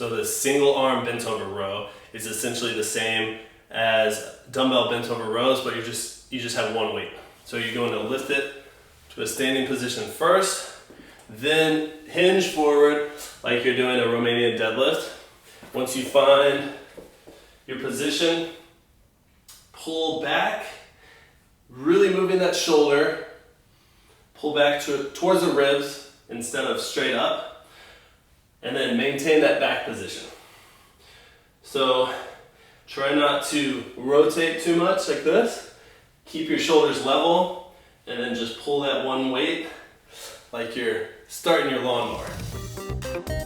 So the single arm bent over row is essentially the same as dumbbell bent over rows, but you just have one weight. So you're going to lift it to a standing position first, then hinge forward like you're doing a Romanian deadlift. Once you find your position, pull back, really moving that shoulder, pull back towards the ribs instead of straight up, and then maintain that back position. So try not to rotate too much like this. Keep your shoulders level, and then just pull that one weight like you're starting your lawnmower.